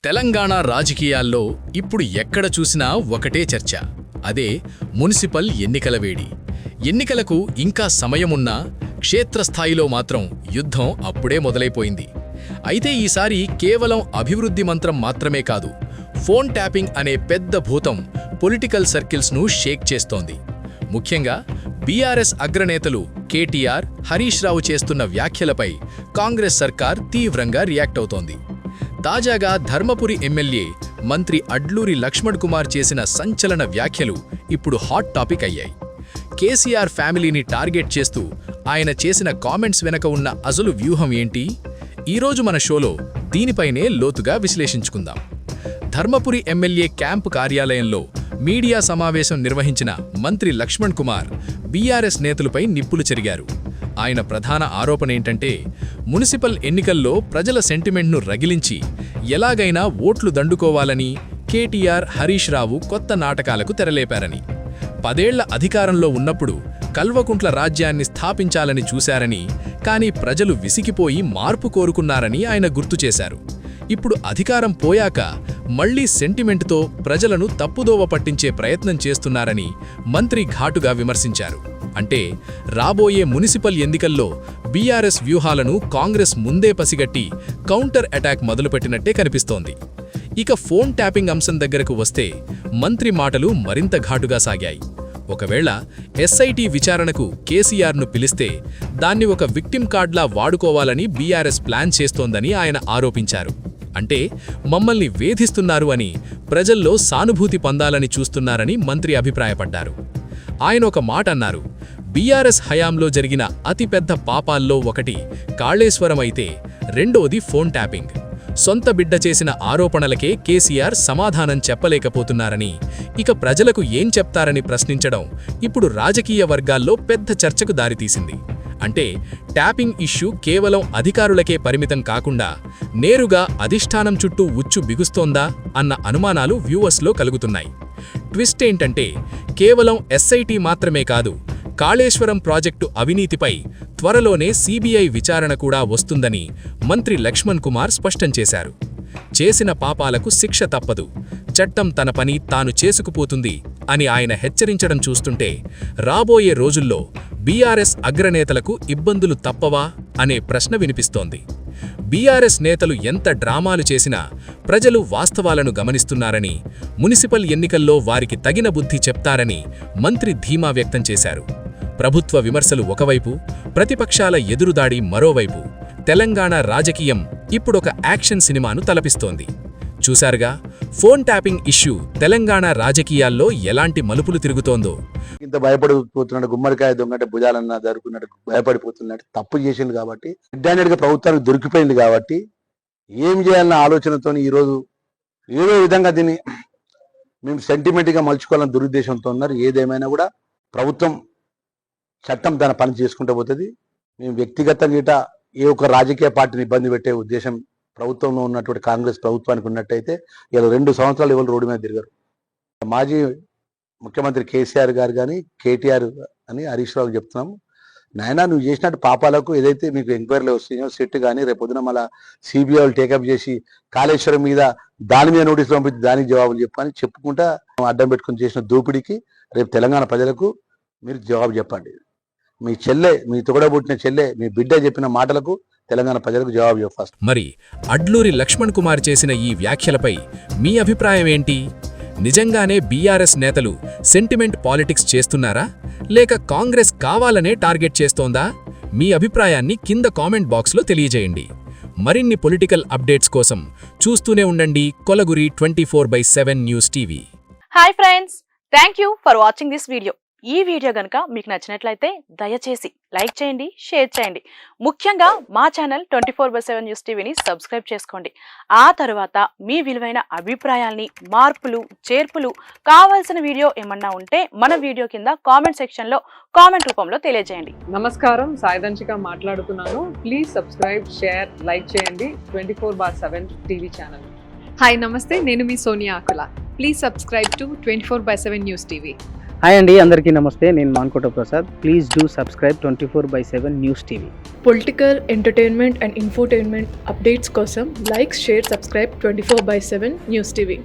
తెలంగాణ రాజకీయాల్లో ఇప్పుడు ఎక్కడ చూసినా ఒకటే చర్చ. అదే మున్సిపల్ ఎన్నికల వేడి. ఎన్నికలకు ఇంకా సమయమున్నా క్షేత్రస్థాయిలో మాత్రం యుద్ధం అప్పుడే మొదలైపోయింది. అయితే ఈసారి కేవలం అభివృద్ధి మంత్రం మాత్రమే కాదు, ఫోన్ ట్యాపింగ్ అనే పెద్ద భూతం పొలిటికల్ సర్కిల్స్ను షేక్ చేస్తోంది. ముఖ్యంగా బీఆర్ఎస్ అగ్రనేతలు కేటీఆర్, హరీష్ రావు చేస్తున్న వ్యాఖ్యలపై కాంగ్రెస్ సర్కార్ తీవ్రంగా రియాక్ట్ అవుతోంది. తాజాగా ధర్మపురి ఎమ్మెల్యే మంత్రి అడ్లూరి లక్ష్మణ్ కుమార్ చేసిన సంచలన వ్యాఖ్యలు ఇప్పుడు హాట్ టాపిక్ అయ్యాయి. కేసీఆర్ ఫ్యామిలీని టార్గెట్ చేస్తూ ఆయన చేసిన కామెంట్స్ వెనక ఉన్న అసలు వ్యూహం ఏంటి? ఈరోజు మన షోలో దీనిపైనే లోతుగా విశ్లేషించుకుందాం. ధర్మపురి ఎమ్మెల్యే క్యాంపు కార్యాలయంలో మీడియా సమావేశం నిర్వహించిన మంత్రి లక్ష్మణ్ కుమార్ బీఆర్ఎస్ నేతలపై నిప్పులు చెరిగారు. ఆయన ప్రధాన ఆరోపణేంటంటే, మున్సిపల్ ఎన్నికల్లో ప్రజల సెంటిమెంట్ను రగిలించి ఎలాగైనా ఓట్లు దండుకోవాలని కేటీఆర్, హరీష్ రావు కొత్త నాటకాలకు తెరలేపారని, 10 ఏళ్ల అధికారంలో ఉన్నప్పుడు కల్వకుంట్ల రాజ్యాన్ని స్థాపించాలని చూశారని, కానీ ప్రజలు విసిగిపోయి మార్పు కోరుకున్నారని ఆయన గుర్తు చేశారు. ఇప్పుడు అధికారం పోయాక మళ్లీ సెంటిమెంటుతో ప్రజలను తప్పుదోవ పట్టించే ప్రయత్నం చేస్తున్నారని మంత్రి ఘాటుగా విమర్శించారు. అంటే రాబోయే మున్సిపల్ ఎన్నికల్లో బీఆర్ఎస్ వ్యూహాలను కాంగ్రెస్ ముందే పసిగట్టి కౌంటర్ అటాక్ మొదలుపెట్టినట్టే కనిపిస్తోంది. ఇక ఫోన్ ట్యాపింగ్ అంశం దగ్గరకు వస్తే మంత్రి మాటలు మరింత ఘాటుగా సాగాయి. ఒకవేళ ఎస్ఐటీ విచారణకు కేసీఆర్ను పిలిస్తే దాన్ని ఒక విక్టిమ్ కార్డ్లా వాడుకోవాలని బీఆర్ఎస్ ప్లాన్ చేస్తోందని ఆయన ఆరోపించారు. అంటే మమ్మల్ని వేధిస్తున్నారు అని, ప్రజల్లో సానుభూతి పొందాలని చూస్తున్నారని మంత్రి అభిప్రాయపడ్డారు. ఆయన ఒక మాట అన్నారు, బీఆర్ఎస్ హయాంలో జరిగిన అతిపెద్ద పాపాల్లో ఒకటి కాళేశ్వరం అయితే రెండోది ఫోన్ ట్యాపింగ్. సొంత బిడ్డ చేసిన ఆరోపణలకే కేసీఆర్ సమాధానం చెప్పలేకపోతున్నారని, ఇక ప్రజలకు ఏం చెప్తారని ప్రశ్నించడం ఇప్పుడు రాజకీయ వర్గాల్లో పెద్ద చర్చకు దారితీసింది. అంటే ట్యాపింగ్ ఇష్యూ కేవలం అధికారులకే పరిమితం కాకుండా నేరుగా అధిష్టానం చుట్టూ ఉచ్చు బిగుస్తోందా అన్న అనుమానాలు వ్యూవర్స్లో కలుగుతున్నాయి. ట్విస్ట్ ఏంటంటే, కేవలం ఎస్ఐటీ మాత్రమే కాదు, కాళేశ్వరం ప్రాజెక్టు అవినీతిపై త్వరలోనే సీబీఐ విచారణ కూడా వస్తుందని మంత్రి లక్ష్మణ్ కుమార్ స్పష్టం చేశారు. చేసిన పాపాలకు శిక్ష తప్పదు, చట్టం తన పని తాను చేసుకుపోతుంది అని ఆయన హెచ్చరించడం చూస్తుంటే రాబోయే రోజుల్లో బీఆర్ఎస్ అగ్రనేతలకు ఇబ్బందులు తప్పవా అనే ప్రశ్న వినిపిస్తోంది. బీఆర్ఎస్ నేతలు ఎంత డ్రామాలు చేసినా ప్రజలు వాస్తవాలను గమనిస్తున్నారని, మున్సిపల్ ఎన్నికల్లో వారికి తగిన బుద్ధి చెప్తారని మంత్రి ధీమా వ్యక్తం చేశారు. ప్రభుత్వ విమర్శలు ఒకవైపు, ప్రతిపక్షాల ఎదురుదాడి మరోవైపు, తెలంగాణ రాజకీయం ఇప్పుడొక యాక్షన్ సినిమాను తలపిస్తోంది. చూశారుగా, ఫోన్ ట్యాపింగ్ ఇష్యూ తెలంగాణ రాజకీయాల్లో ఎలాంటి మలుపులు తిరుగుతోందో. ఇంత భయపడిపోతున్నాడు, గుమ్మడికాయ దొంగంటే భుజాలన్నా జరుపుకున్నట్టు భయపడిపోతున్నట్టు తప్పు చేసింది కాబట్టి, ఇంటర్నెట్గా ప్రభుత్వానికి దొరికిపోయింది కాబట్టి, ఏం చేయాలన్న ఆలోచనతో ఈరోజు ఏదో విధంగా దీన్ని మేము సెంటిమెంట్గా మలుచుకోవాలని దురుద్దేశంతో ఉన్నారు. ఏదేమైనా కూడా ప్రభుత్వం చట్టం తన పని చేసుకుంటూ పోతుంది. మేము వ్యక్తిగతంగా ఏ ఒక్క రాజకీయ పార్టీని ఇబ్బంది పెట్టే ఉద్దేశం ప్రభుత్వంలో ఉన్నటువంటి కాంగ్రెస్ ప్రభుత్వానికి ఉన్నట్టయితే ఇలా 2 సంవత్సరాలు ఎవరు రోడ్డు మీద తిరిగారు. మాజీ ముఖ్యమంత్రి కేసీఆర్ గారు కానీ, కేటీఆర్ అని హరీష్ రావు చెప్తున్నాము, నాయన నువ్వు చేసినట్టు పాపాలకు ఏదైతే మీకు ఎంక్వైరీలు వస్తున్నాయో సెట్ కానీ రేపొద్దున మళ్ళీ సిబిఐ టేకప్ చేసి కాళేశ్వరం మీద దాని మీద నోటీసులు పంపించి దానికి జవాబులు చెప్పని చెప్పుకుంటా అడ్డం పెట్టుకుని చేసిన దోపిడీకి రేపు తెలంగాణ ప్రజలకు మీరు జవాబు చెప్పండి. మీ చెల్లె, మీ తొగడబుట్టిన చెల్లె, మీ బిడ్డ చెప్పిన మాటలకు తెలంగాణ ప్రజలకు జవాబు చెప్పాలి. మరి అడ్లూరి లక్ష్మణ్ కుమార్ చేసిన ఈ వ్యాఖ్యలపై మీ అభిప్రాయం ఏంటి? నిజంగానే బీఆర్ఎస్ నేతలు సెంటిమెంట్ పాలిటిక్స్ చేస్తున్నారా, లేక కాంగ్రెస్ కావాలనే టార్గెట్ చేస్తోందా? మీ అభిప్రాయాన్ని కింద కామెంట్ బాక్స్లో తెలియజేయండి. మరిన్ని పొలిటికల్ అప్డేట్స్ కోసం చూస్తూనే ఉండండి కొలగురి 24/7 news TV. Hi friends, thank you for watching this video. ఈ వీడియో గనుక మీకు నచ్చినట్లయితే దయచేసి లైక్ చేయండి, షేర్ చేయండి. ముఖ్యంగా మా ఛానల్ 24/7 న్యూస్ టీవీని సబ్స్క్రైబ్ చేసుకోండి. ఆ తర్వాత మీ విలువైన అభిప్రాయాల్ని, మార్పులు, చేర్పులు, కావాల్సిన వీడియో ఏమన్నా ఉంటే మన వీడియో కింద కామెంట్ సెక్షన్లో కామెంట్ రూపంలో తెలియజేయండి. నమస్కారం, సాయిదంచిక మాట్లాడుతున్నాను. ప్లీజ్ సబ్స్క్రైబ్, షేర్, లైక్ చేయండి 24/7 టీవీ ఛానల్. హాయ్ నమస్తే, నేను మీ Sonia Akula. Please subscribe to 24/7 news TV. Hi అండి, అందరికీ నమస్తే. నేను Mankota Prasad. Please do subscribe 24/7 news TV. Political, entertainment and infotainment updates కోసం like, share, subscribe 24/7 news TV.